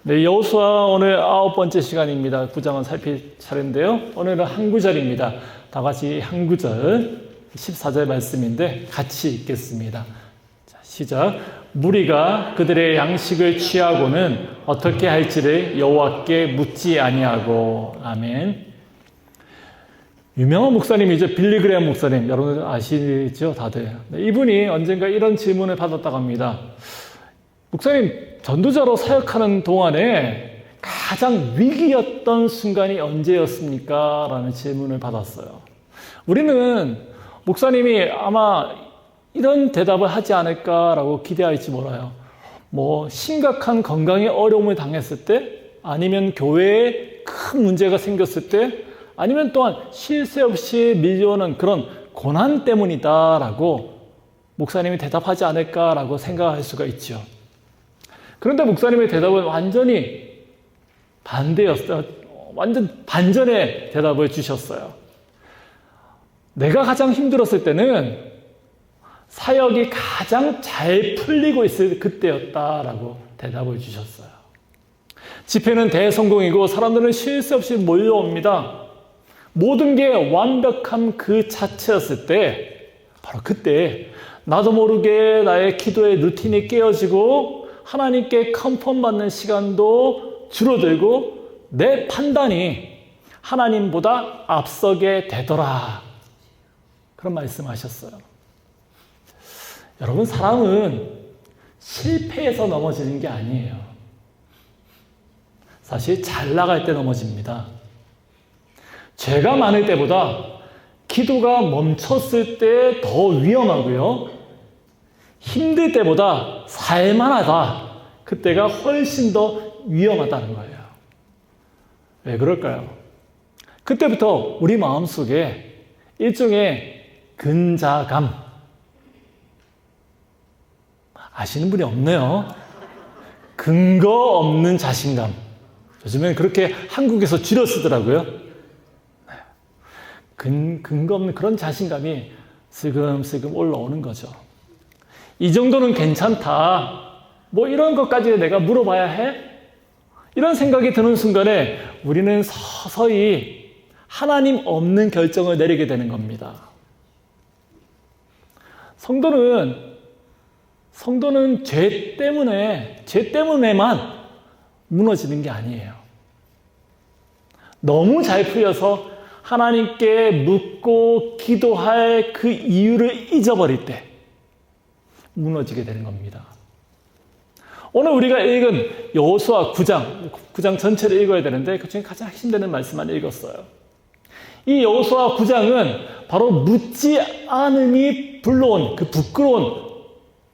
네, 여호수아 오늘 9번째 시간입니다. 구장은 살필 차례인데요. 오늘은 한 구절입니다. 다 같이 한 구절 14절 말씀인데 같이 읽겠습니다. 자, 시작. 무리가 그들의 양식을 취하고는 어떻게 할지를 여호와께 묻지 아니하고. 아멘. 유명한 목사님이죠. 빌리 그레엄 목사님. 여러분 아시죠? 다들. 네, 이분이 언젠가 이런 질문을 받았다고 합니다. 목사님, 전도자로 사역하는 동안에 가장 위기였던 순간이 언제였습니까? 라는 질문을 받았어요. 우리는 목사님이 아마 이런 대답을 하지 않을까라고 기대할지 몰라요. 심각한 건강에 어려움을 당했을 때, 아니면 교회에 큰 문제가 생겼을 때, 아니면 또한 쉴 새 없이 밀려오는 그런 고난 때문이다라고 목사님이 대답하지 않을까라고 생각할 수가 있죠. 그런데 목사님의 대답은 완전히 반대였어요. 완전 반전의 대답을 주셨어요. 내가 가장 힘들었을 때는 사역이 가장 잘 풀리고 있을 그때였다라고 대답을 주셨어요. 집회는 대성공이고 사람들은 쉴 새 없이 몰려옵니다. 모든 게 완벽한 그 자체였을 때, 바로 그때 나도 모르게 나의 기도의 루틴이 깨어지고 하나님께 컨펌 받는 시간도 줄어들고 내 판단이 하나님보다 앞서게 되더라. 그런 말씀하셨어요. 여러분, 사람은 실패해서 넘어지는 게 아니에요. 사실 잘 나갈 때 넘어집니다. 죄가 많을 때보다 기도가 멈췄을 때 더 위험하고요. 힘들 때보다 살만하다. 그때가 훨씬 더 위험하다는 거예요. 왜 그럴까요? 그때부터 우리 마음속에 일종의 근자감. 아시는 분이 없네요. 근거 없는 자신감. 요즘엔 그렇게 한국에서 줄여 쓰더라고요. 근거 없는 그런 자신감이 슬금슬금 올라오는 거죠. 이 정도는 괜찮다. 이런 것까지 내가 물어봐야 해? 이런 생각이 드는 순간에 우리는 서서히 하나님 없는 결정을 내리게 되는 겁니다. 성도는 죄 때문에만 무너지는 게 아니에요. 너무 잘 풀려서 하나님께 묻고 기도할 그 이유를 잊어버릴 때 무너지게 되는 겁니다. 오늘 우리가 읽은 여호수아 9장 전체를 읽어야 되는데 그중에 가장 핵심되는 말씀만 읽었어요. 이 여호수아 9장은 바로 묻지 않음이 불러온 그 부끄러운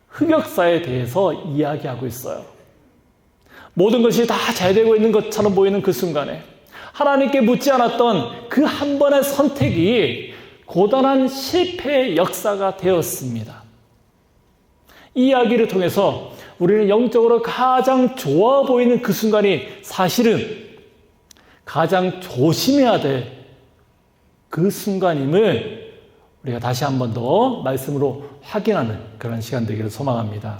흑역사에 대해서 이야기하고 있어요. 모든 것이 다 잘 되고 있는 것처럼 보이는 그 순간에 하나님께 묻지 않았던 그 한 번의 선택이 고단한 실패의 역사가 되었습니다. 이 이야기를 통해서 우리는 영적으로 가장 좋아 보이는 그 순간이 사실은 가장 조심해야 될 그 순간임을 우리가 다시 한 번 더 말씀으로 확인하는 그런 시간 되기를 소망합니다.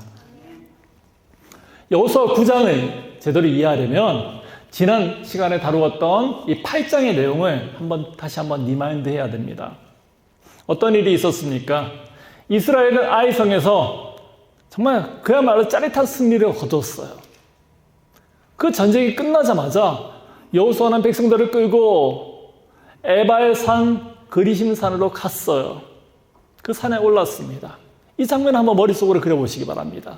여호수아 9장을 제대로 이해하려면 지난 시간에 다루었던 이 8장의 내용을 다시 한번 리마인드 해야 됩니다. 어떤 일이 있었습니까? 이스라엘은 아이성에서 정말 그야말로 짜릿한 승리를 거뒀어요. 그 전쟁이 끝나자마자 여호수아는 백성들을 끌고 에발산 그리심산으로 갔어요. 그 산에 올랐습니다. 이 장면 한번 머릿속으로 그려보시기 바랍니다.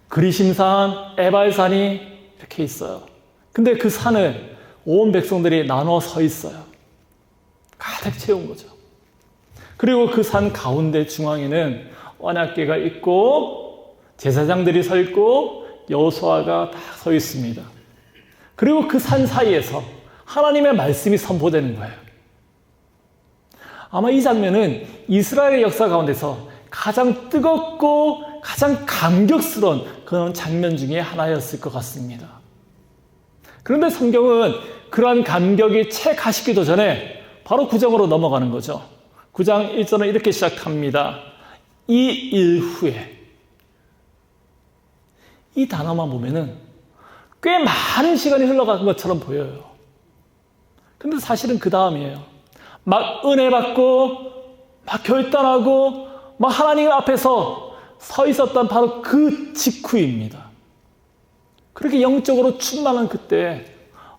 그리심산, 에발산이 이렇게 있어요. 근데 그 산을 온 백성들이 나눠 서 있어요. 가득 채운 거죠. 그리고 그 산 가운데 중앙에는 언약궤가 있고 제사장들이 서 있고 여호수아가 다 서 있습니다. 그리고 그 산 사이에서 하나님의 말씀이 선포되는 거예요. 아마 이 장면은 이스라엘의 역사 가운데서 가장 뜨겁고 가장 감격스러운 그런 장면 중에 하나였을 것 같습니다. 그런데 성경은 그러한 감격이 채 가시기도 전에 바로 9장으로 넘어가는 거죠. 9장 1절은 이렇게 시작합니다. 이 일 후에. 이 단어만 보면은 꽤 많은 시간이 흘러간 것처럼 보여요. 근데 사실은 그 다음이에요. 막 은혜 받고 막 결단하고 막 하나님 앞에서 서 있었던 바로 그 직후입니다. 그렇게 영적으로 충만한 그때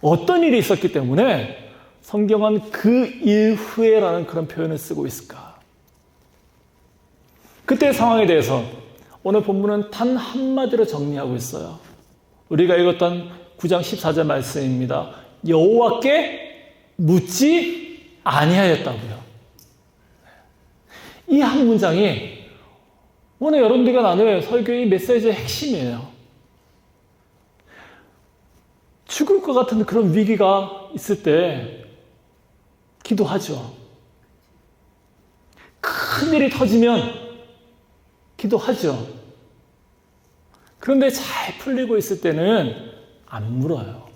어떤 일이 있었기 때문에 성경은 그 이후에라는 그런 표현을 쓰고 있을까? 그때의 상황에 대해서 오늘 본문은 단 한마디로 정리하고 있어요. 우리가 읽었던 9장 14절 말씀입니다. 여호와께 묻지 아니하였다고요. 이 한 문장이 오늘 여러분들과 나눌 설교의 메시지의 핵심이에요. 죽을 것 같은 그런 위기가 있을 때 기도하죠. 큰 일이 터지면 기도하죠. 그런데 잘 풀리고 있을 때는 안 물어요.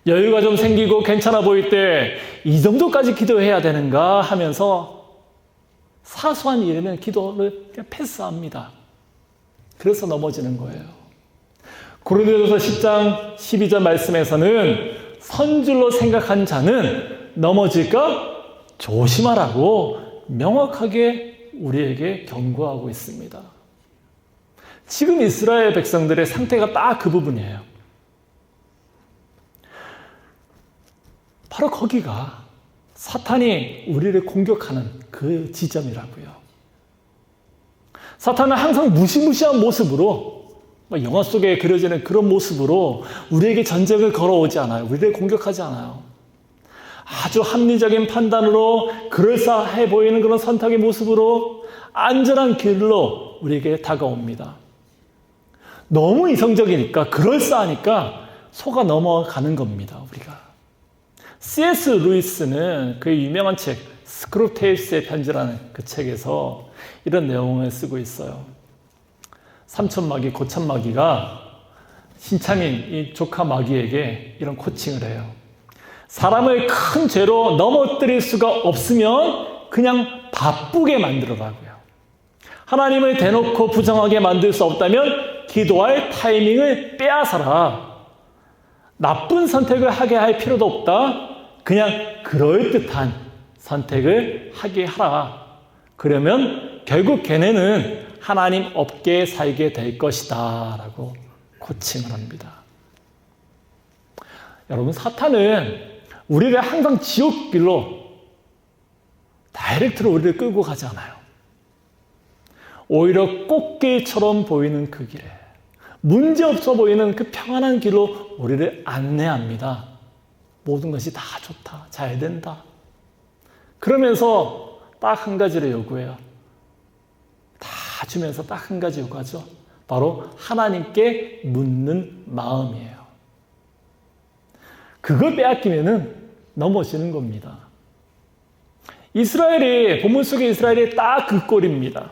여유가 좀 생기고 괜찮아 보일 때 이 정도까지 기도해야 되는가 하면서 사소한 일에는 기도를 그냥 패스합니다. 그래서 넘어지는 거예요. 고린도전서 10장 12절 말씀에서는 선줄로 생각한 자는 넘어질까 조심하라고 명확하게 우리에게 경고하고 있습니다. 지금 이스라엘 백성들의 상태가 딱 그 부분이에요. 바로 거기가 사탄이 우리를 공격하는 그 지점이라고요. 사탄은 항상 무시무시한 모습으로, 영화 속에 그려지는 그런 모습으로 우리에게 전쟁을 걸어오지 않아요. 우리를 공격하지 않아요. 아주 합리적인 판단으로 그럴싸해 보이는 그런 선택의 모습으로 안전한 길로 우리에게 다가옵니다. 너무 이성적이니까, 그럴싸하니까 속아 넘어가는 겁니다, 우리가. C.S. 루이스는 그의 유명한 책 스크루테이프스의 편지라는 그 책에서 이런 내용을 쓰고 있어요. 삼촌마귀, 고참마귀가 신창인 이 조카 마귀에게 이런 코칭을 해요. 사람을 큰 죄로 넘어뜨릴 수가 없으면 그냥 바쁘게 만들어라고요. 하나님을 대놓고 부정하게 만들 수 없다면 기도할 타이밍을 빼앗아라. 나쁜 선택을 하게 할 필요도 없다. 그냥 그럴듯한 선택을 하게 하라. 그러면 결국 걔네는 하나님 없게 살게 될 것이다 라고 코칭을 합니다. 여러분, 사탄은 우리를 항상 지옥길로 다이렉트로 우리를 끌고 가지 않아요. 오히려 꽃길처럼 보이는 그 길에, 문제없어 보이는 그 평안한 길로 우리를 안내합니다. 모든 것이 다 좋다, 잘 된다. 그러면서 딱 한 가지를 요구해요. 다 주면서 딱 한 가지 요구하죠. 바로 하나님께 묻는 마음이에요. 그걸 빼앗기면은 넘어지는 겁니다. 이스라엘이, 본문 속의 이스라엘이 딱 그 꼴입니다.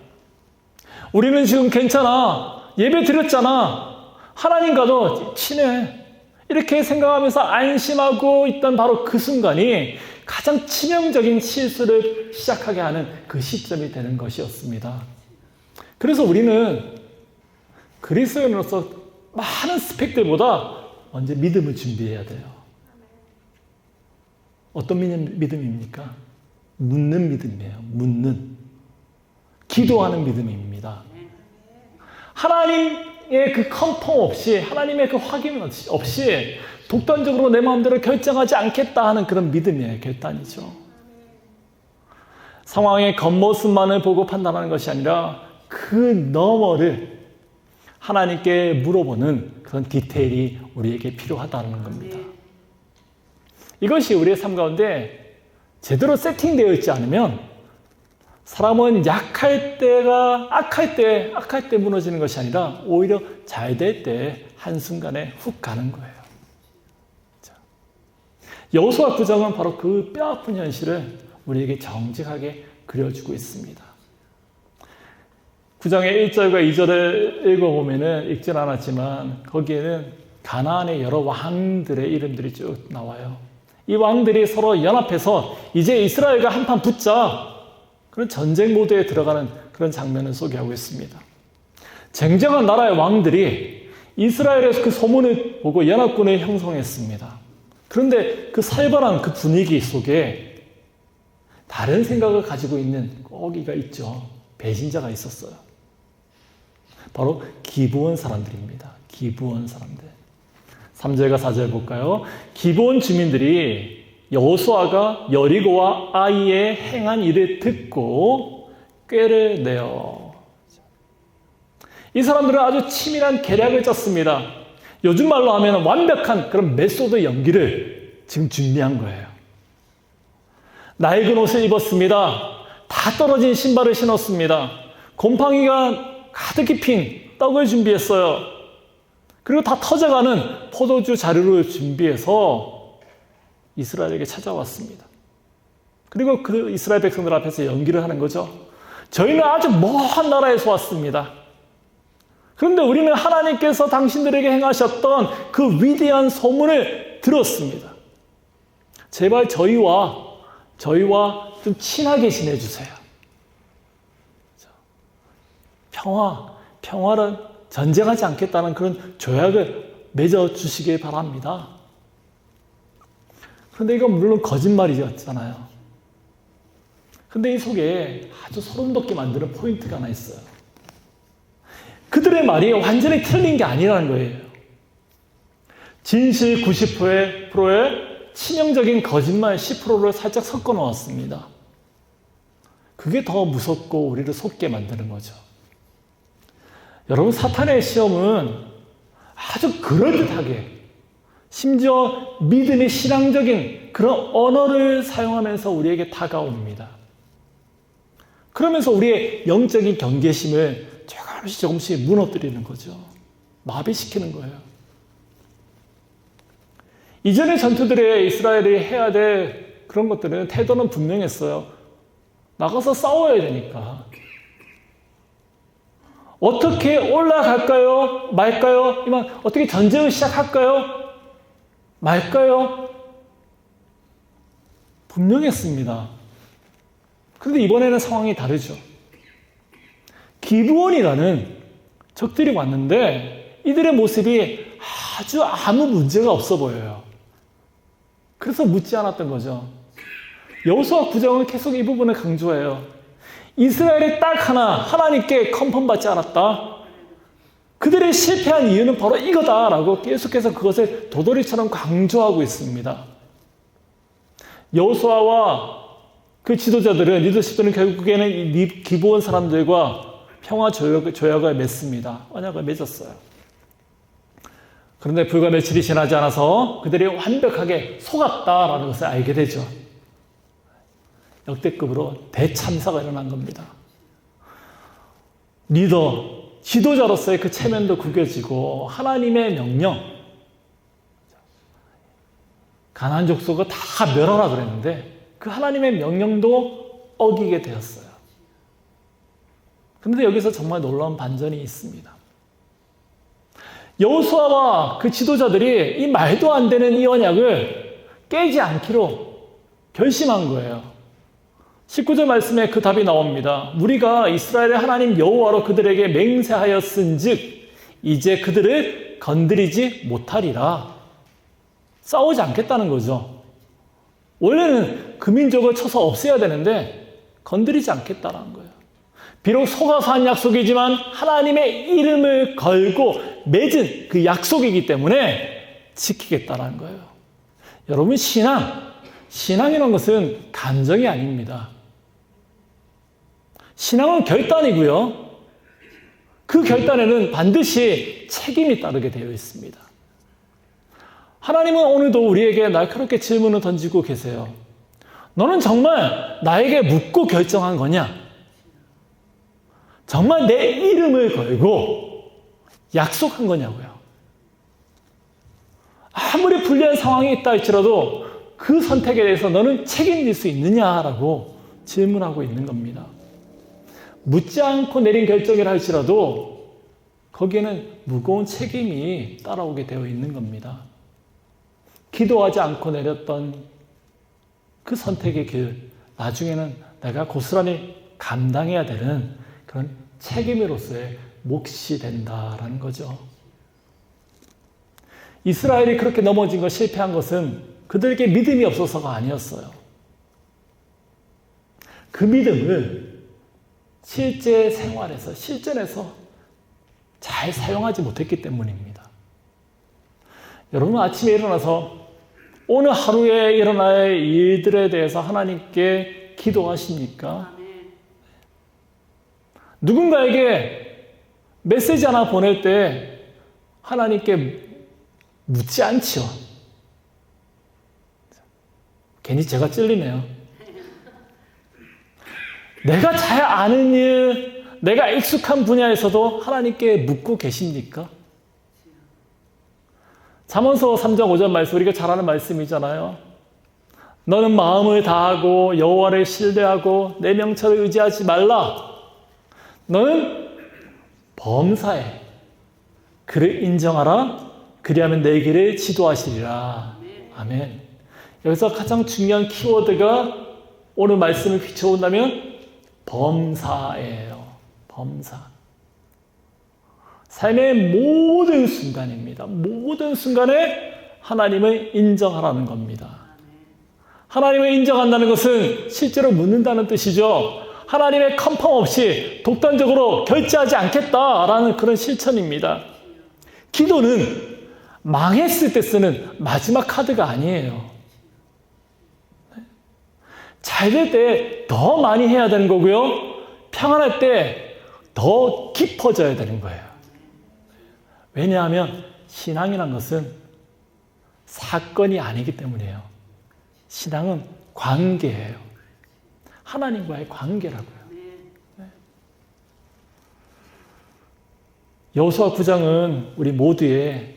우리는 지금 괜찮아. 예배 드렸잖아. 하나님과도 친해. 이렇게 생각하면서 안심하고 있던 바로 그 순간이 가장 치명적인 실수를 시작하게 하는 그 시점이 되는 것이었습니다. 그래서 우리는 그리스도인으로서 많은 스펙들보다 먼저 믿음을 준비해야 돼요. 어떤 믿음입니까? 묻는 믿음이에요. 묻는. 기도하는 믿음입니다. 하나님의 그 컨펌 없이, 하나님의 그 확인 없이 독단적으로 내 마음대로 결정하지 않겠다 하는 그런 믿음이에요. 결단이죠. 상황의 겉모습만을 보고 판단하는 것이 아니라 그 너머를 하나님께 물어보는 그런 디테일이 우리에게 필요하다는 겁니다. 이것이 우리의 삶 가운데 제대로 세팅되어 있지 않으면 사람은 약할 때가 악할 때 무너지는 것이 아니라 오히려 잘 될 때 한순간에 훅 가는 거예요. 여호수아 9장은 바로 그 뼈아픈 현실을 우리에게 정직하게 그려주고 있습니다. 9장의 1절과 2절을 읽어보면 읽진 않았지만 거기에는 가나안의 여러 왕들의 이름들이 쭉 나와요. 이 왕들이 서로 연합해서 이제 이스라엘과 한판 붙자, 그런 전쟁 모드에 들어가는 그런 장면을 소개하고 있습니다. 쟁쟁한 나라의 왕들이 이스라엘에서 그 소문을 보고 연합군을 형성했습니다. 그런데 그 살벌한 그 분위기 속에 다른 생각을 가지고 있는 꼬기가 있죠. 배신자가 있었어요. 바로 기브온 사람들입니다. 기브온 사람들. 3절과 4절 볼까요? 기브온 주민들이 여호수아가 여리고와 아이에 행한 일을 듣고 꾀를 내어. 이 사람들은 아주 치밀한 계략을 짰습니다. 요즘 말로 하면 완벽한 그런 메소드 연기를 지금 준비한 거예요. 낡은 옷을 입었습니다. 다 떨어진 신발을 신었습니다. 곰팡이가 가득히 핀 떡을 준비했어요. 그리고 다 터져가는 포도주 자루를 준비해서 이스라엘에게 찾아왔습니다. 그리고 그 이스라엘 백성들 앞에서 연기를 하는 거죠. 저희는 아주 먼 나라에서 왔습니다. 그런데 우리는 하나님께서 당신들에게 행하셨던 그 위대한 소문을 들었습니다. 제발 저희와 좀 친하게 지내주세요. 평화를 전쟁하지 않겠다는 그런 조약을 맺어주시길 바랍니다. 그런데 이건 물론 거짓말이었잖아요. 근데 이 속에 아주 소름 돋게 만드는 포인트가 하나 있어요. 그들의 말이 완전히 틀린 게 아니라는 거예요. 진실 90%에 치명적인 거짓말 10%를 살짝 섞어 넣었습니다. 그게 더 무섭고 우리를 속게 만드는 거죠. 여러분, 사탄의 시험은 아주 그럴듯하게, 심지어 믿음의 신앙적인 그런 언어를 사용하면서 우리에게 다가옵니다. 그러면서 우리의 영적인 경계심을 조금씩 무너뜨리는 거죠. 마비시키는 거예요. 이전의 전투들에 이스라엘이 해야 될 그런 것들은 태도는 분명했어요. 나가서 싸워야 되니까. 어떻게 올라갈까요? 말까요? 어떻게 전쟁을 시작할까요? 말까요? 분명했습니다. 그런데 이번에는 상황이 다르죠. 기브온이라는 적들이 왔는데 이들의 모습이 아주 아무 문제가 없어 보여요. 그래서 묻지 않았던 거죠. 여호수아 9장은 계속 이 부분을 강조해요. 이스라엘이 딱 하나님께 컨펌 받지 않았다. 그들의 실패한 이유는 바로 이거다라고 계속해서 그것을 도돌이처럼 강조하고 있습니다. 여호수아와 그 지도자들은, 리더십들은 결국에는 이 기브온 사람들과 평화 조약을 맺습니다. 언약을 맺었어요. 그런데 불과 며칠이 지나지 않아서 그들이 완벽하게 속았다라는 것을 알게 되죠. 역대급으로 대참사가 일어난 겁니다. 지도자로서의 그 체면도 구겨지고 하나님의 명령, 가나안 족속을 다 멸하라 그랬는데 그 하나님의 명령도 어기게 되었어요. 그런데 여기서 정말 놀라운 반전이 있습니다. 여호수아와 그 지도자들이 이 말도 안 되는 이 언약을 깨지 않기로 결심한 거예요. 19절 말씀에 그 답이 나옵니다. 우리가 이스라엘의 하나님 여호와로 그들에게 맹세하였은즉 이제 그들을 건드리지 못하리라. 싸우지 않겠다는 거죠. 원래는 그 민족을 쳐서 없애야 되는데 건드리지 않겠다는 거예요. 비록 속아서 한 약속이지만 하나님의 이름을 걸고 맺은 그 약속이기 때문에 지키겠다는 거예요. 여러분, 신앙이라는 것은 감정이 아닙니다. 신앙은 결단이고요. 그 결단에는 반드시 책임이 따르게 되어 있습니다. 하나님은 오늘도 우리에게 날카롭게 질문을 던지고 계세요. 너는 정말 나에게 묻고 결정한 거냐? 정말 내 이름을 걸고 약속한 거냐고요. 아무리 불리한 상황이 있다 할지라도 그 선택에 대해서 너는 책임질 수 있느냐라고 질문하고 있는 겁니다. 묻지 않고 내린 결정이라 할지라도 거기에는 무거운 책임이 따라오게 되어 있는 겁니다. 기도하지 않고 내렸던 그 선택의 길, 나중에는 내가 고스란히 감당해야 되는 그런 책임으로서의 몫이 된다라는 거죠. 이스라엘이 그렇게 넘어진 거 실패한 것은 그들에게 믿음이 없어서가 아니었어요. 그 믿음을 실제 생활에서, 실전에서 잘 사용하지 못했기 때문입니다. 여러분 아침에 일어나서 오늘 하루에 일어날 일들에 대해서 하나님께 기도하십니까? 누군가에게 메시지 하나 보낼 때 하나님께 묻지 않죠. 괜히 제가 찔리네요. 내가 잘 아는 일, 내가 익숙한 분야에서도 하나님께 묻고 계십니까? 잠언서 3장 5절 말씀, 우리가 잘 아는 말씀이잖아요. 너는 마음을 다하고 여호와를 신뢰하고 내 명철을 의지하지 말라. 너는 범사에 그를 인정하라. 그리하면 내 길을 지도하시리라. 아멘. 여기서 가장 중요한 키워드가 오늘 말씀을 비춰본다면 범사예요. 범사. 삶의 모든 순간입니다. 모든 순간에 하나님을 인정하라는 겁니다. 하나님을 인정한다는 것은 실제로 묻는다는 뜻이죠. 하나님의 컨펌 없이 독단적으로 결제하지 않겠다라는 그런 실천입니다. 기도는 망했을 때 쓰는 마지막 카드가 아니에요. 잘 될 때 더 많이 해야 되는 거고요. 평안할 때 더 깊어져야 되는 거예요. 왜냐하면 신앙이란 것은 사건이 아니기 때문이에요. 신앙은 관계예요. 하나님과의 관계라고요. 여호수아 9장은 우리 모두의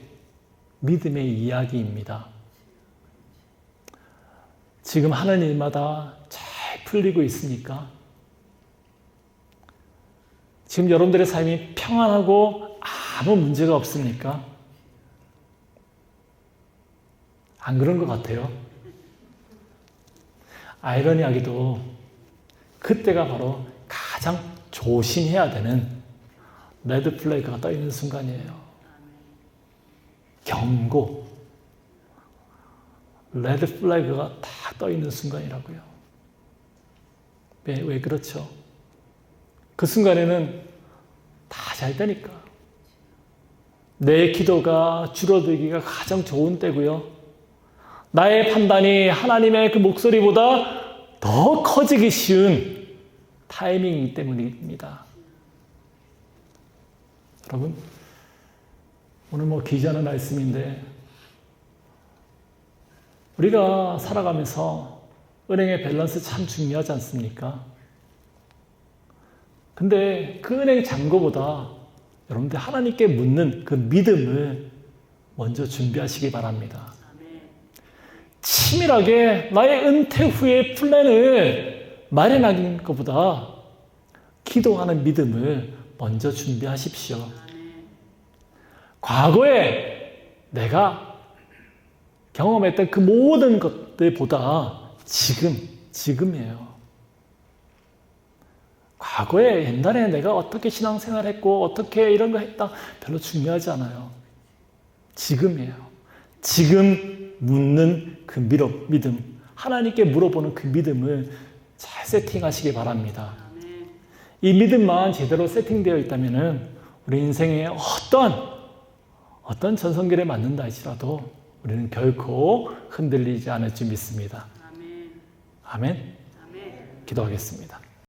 믿음의 이야기입니다. 지금 하는 일마다 잘 풀리고 있습니까? 지금 여러분들의 삶이 평안하고 아무 문제가 없습니까? 안 그런 것 같아요. 아이러니하게도 그때가 바로 가장 조심해야 되는 레드 플래그가 떠 있는 순간이에요. 경고. 레드 플래그가 다 떠 있는 순간이라고요. 왜 그렇죠? 그 순간에는 다 잘 되니까. 내 기도가 줄어들기가 가장 좋은 때고요. 나의 판단이 하나님의 그 목소리보다 더 커지기 쉬운 타이밍이기 때문입니다. 여러분, 오늘 기이하는 말씀인데 우리가 살아가면서 은행의 밸런스 참 중요하지 않습니까? 근데 그 은행 잔고보다 여러분들 하나님께 묻는 그 믿음을 먼저 준비하시기 바랍니다. 치밀하게 나의 은퇴 후의 플랜을 마련하는 것보다 기도하는 믿음을 먼저 준비하십시오. 과거에 내가 경험했던 그 모든 것들보다 지금이에요. 과거에 옛날에 내가 어떻게 신앙생활했고 어떻게 이런 거 했다 별로 중요하지 않아요. 지금이에요. 지금 묻는 그 믿음, 하나님께 물어보는 그 믿음을 잘 세팅하시기 바랍니다. 이 믿음만 제대로 세팅되어 있다면 우리 인생에 어떤 전성기를 맞는다 할지라도 우리는 결코 흔들리지 않을 줄 믿습니다. 아멘. 기도하겠습니다.